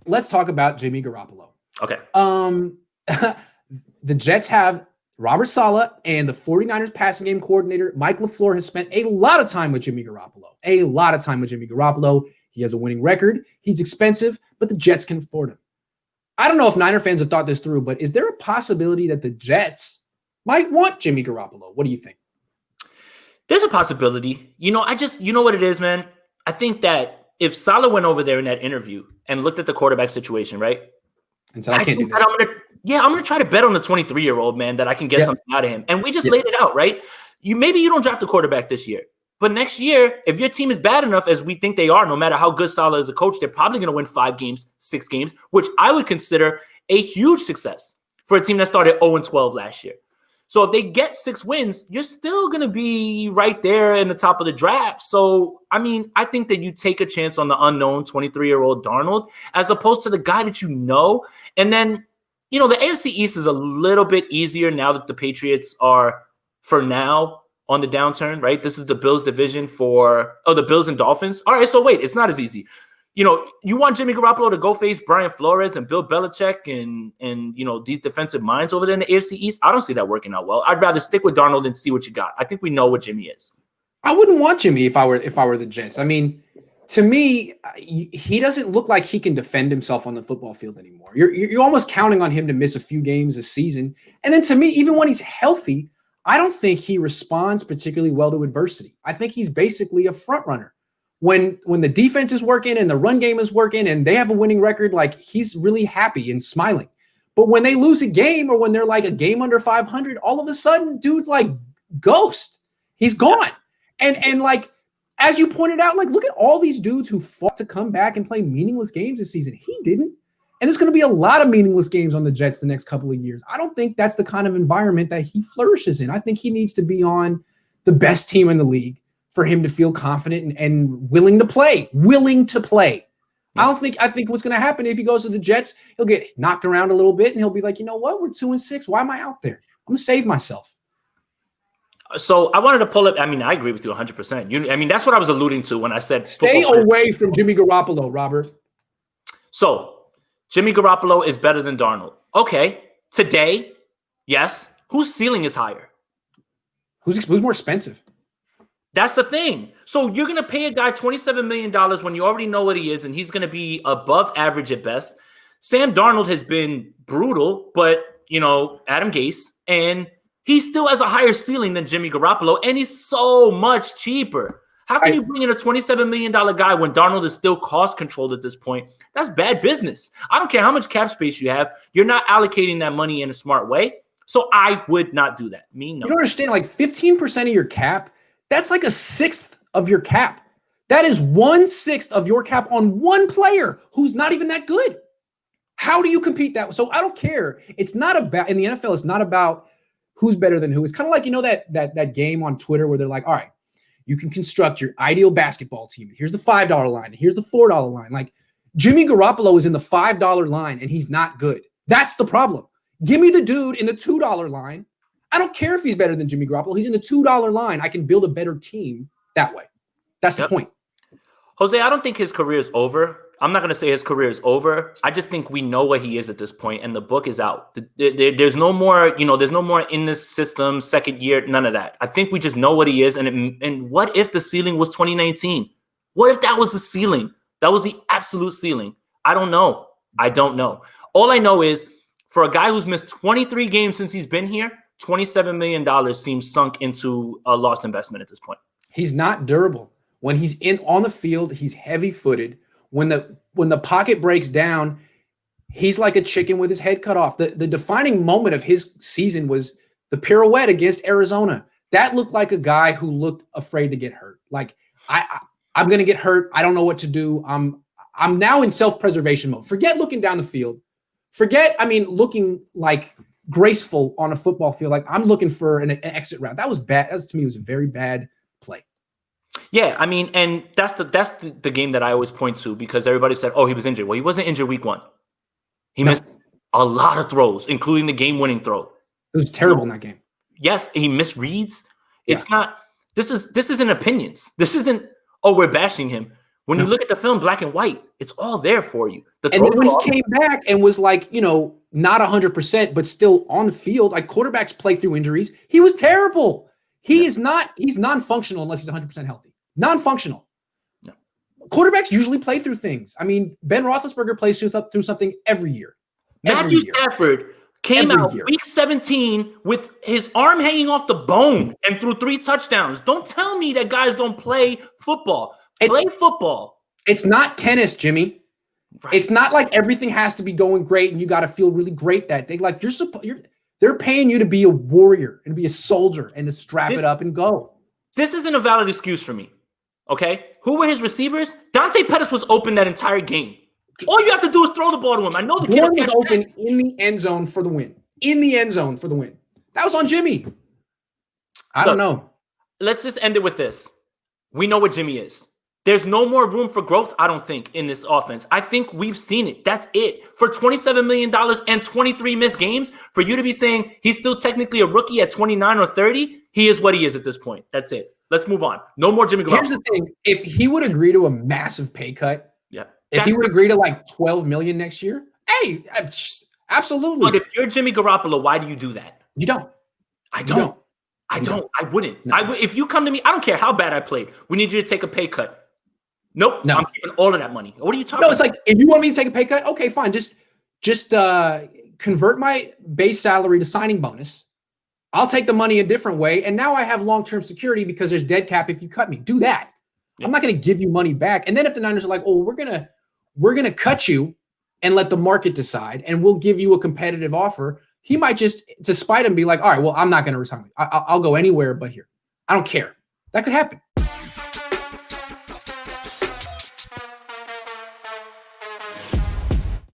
let's talk about Jimmy Garoppolo. Okay. The Jets have Robert Saleh and the 49ers passing game coordinator, Mike LaFleur, has spent a lot of time with Jimmy Garoppolo. He has a winning record. He's expensive, but the Jets can afford him. I don't know if Niner fans have thought this through, but is there a possibility that the Jets might want Jimmy Garoppolo? What do you think? There's a possibility. You know what it is, man? I think that if Saleh went over there in that interview and looked at the quarterback situation, right? And said, I can't do this. I'm going to try to bet on the 23-year-old, man, that I can get something out of him. And we just laid it out, right? Maybe you don't draft the quarterback this year. But next year, if your team is bad enough as we think they are, no matter how good Saleh is a coach, they're probably going to win 5 games, 6 games, which I would consider a huge success for a team that started 0-12 last year. So if they get 6 wins, you're still going to be right there in the top of the draft. So, I mean, I think that you take a chance on the unknown 23-year-old Darnold as opposed to the guy that you know. And then, the AFC East is a little bit easier now that the Patriots are, for now, on the downturn, right? This is the Bills division the Bills and Dolphins. All right, so wait, it's not as easy. You want Jimmy Garoppolo to go face Brian Flores and Bill Belichick and these defensive minds over there in the AFC East? I don't see that working out well. I'd rather stick with Darnold and see what you got. I think we know what Jimmy is. I wouldn't want Jimmy if I were the Jets. I mean, to me, he doesn't look like he can defend himself on the football field anymore. You're almost counting on him to miss a few games a season. And then to me, even when he's healthy, I don't think he responds particularly well to adversity. I think he's basically a front runner. When the defense is working and the run game is working and they have a winning record, like he's really happy and smiling. But when they lose a game or when they're like a game under 500, all of a sudden, dude's like ghost. He's gone. And like, as you pointed out, like, look at all these dudes who fought to come back and play meaningless games this season. He didn't. And there's going to be a lot of meaningless games on the Jets the next couple of years. I don't think that's the kind of environment that he flourishes in. I think he needs to be on the best team in the league for him to feel confident and willing to play. I think what's going to happen if he goes to the Jets, he'll get knocked around a little bit and he'll be like, you know what? We're 2-6. Why am I out there? I'm going to save myself. So I wanted to pull up. I mean, I agree with you 100%. That's what I was alluding to when I said stay away from Jimmy Garoppolo, Robert. So Jimmy Garoppolo is better than Darnold. Okay. Today, yes. Whose ceiling is higher? Who's more expensive? That's the thing. So you're going to pay a guy $27 million when you already know what he is, and he's going to be above average at best. Sam Darnold has been brutal, but, Adam Gase, and he still has a higher ceiling than Jimmy Garoppolo, and he's so much cheaper. How can you bring in a $27 million guy when Darnold is still cost-controlled at this point? That's bad business. I don't care how much cap space you have. You're not allocating that money in a smart way. So I would not do that. No. You don't understand, like 15% of your cap, that's like 1/6 of your cap. That is 1/6 of your cap on one player who's not even that good. How do you compete that? So I don't care. It's not about, in the NFL, it's not about who's better than who. It's kind of like, that game on Twitter where they're like, all right, you can construct your ideal basketball team. Here's the $5 line. Here's the $4 line. Like Jimmy Garoppolo is in the $5 line and he's not good. That's the problem. Give me the dude in the $2 line. I don't care if he's better than Jimmy Garoppolo. He's in the $2 line. I can build a better team that way. That's the point. Jose, I don't think his career is over. I'm not going to say his career is over. I just think we know what he is at this point, and the book is out. There's no more, there's no more in this system, second year, none of that. I think we just know what he is. And what if the ceiling was 2019? What if that was the ceiling? That was the absolute ceiling. I don't know. All I know is for a guy who's missed 23 games since he's been here, $27 million seems sunk into a lost investment at this point. He's not durable. When he's on the field, he's heavy-footed. When the pocket breaks down, he's like a chicken with his head cut off. The defining moment of his season was the pirouette against Arizona. That looked like a guy who looked afraid to get hurt. Like, I'm going to get hurt. I don't know what to do. I'm now in self-preservation mode. Forget looking down the field. Looking like graceful on a football field. Like, I'm looking for an exit route. That was bad. To me, was a very bad play. Yeah, and that's the game that I always point to because everybody said, oh, he was injured. Well, he wasn't injured week 1. He missed a lot of throws, including the game-winning throw. It was terrible in that game. Yes, he misreads. It's not – this isn't opinions. This isn't, oh, we're bashing him. When you look at the film, black and white, it's all there for you. And then when he came back and was like, not 100%, but still on the field, like quarterbacks play through injuries. He was terrible. He's non-functional unless he's 100% healthy. Non-functional. No. Quarterbacks usually play through things. I mean, Ben Roethlisberger plays through something every year. Matthew Stafford came out week 17 with his arm hanging off the bone and threw 3 touchdowns. Don't tell me that guys don't play football. Play football. It's not tennis, Jimmy. Right. It's not like everything has to be going great and you got to feel really great that day. Like they're paying you to be a warrior and be a soldier and to strap it up and go. This isn't a valid excuse for me. Okay? Who were his receivers? Dante Pettis was open that entire game. All you have to do is throw the ball to him. I know the kid was open in the end zone for the win. In the end zone for the win. That was on Jimmy. I don't know. Let's just end it with this. We know what Jimmy is. There's no more room for growth, I don't think, in this offense. I think we've seen it. That's it. For $27 million and 23 missed games, for you to be saying he's still technically a rookie at 29 or 30, he is what he is at this point. That's it. Let's move on. No more Jimmy Garoppolo. Here's the thing. If he would agree to a massive pay cut, if he would agree to like $12 million next year, hey, absolutely. But if you're Jimmy Garoppolo, why do you do that? You don't. I don't. I wouldn't. No. If you come to me, I don't care how bad I played. We need you to take a pay cut. Nope. No. I'm keeping all of that money. What are you talking about? No, it's like, if you want me to take a pay cut, okay, fine. Just convert my base salary to signing bonus. I'll take the money a different way. And now I have long-term security because there's dead cap if you cut me. Do that. Yeah. I'm not going to give you money back. And then if the Niners are like, oh, we're going to cut you and let the market decide, and we'll give you a competitive offer, he might just, to spite him, be like, all right, well, I'm not going to resign. I'll go anywhere but here. I don't care. That could happen.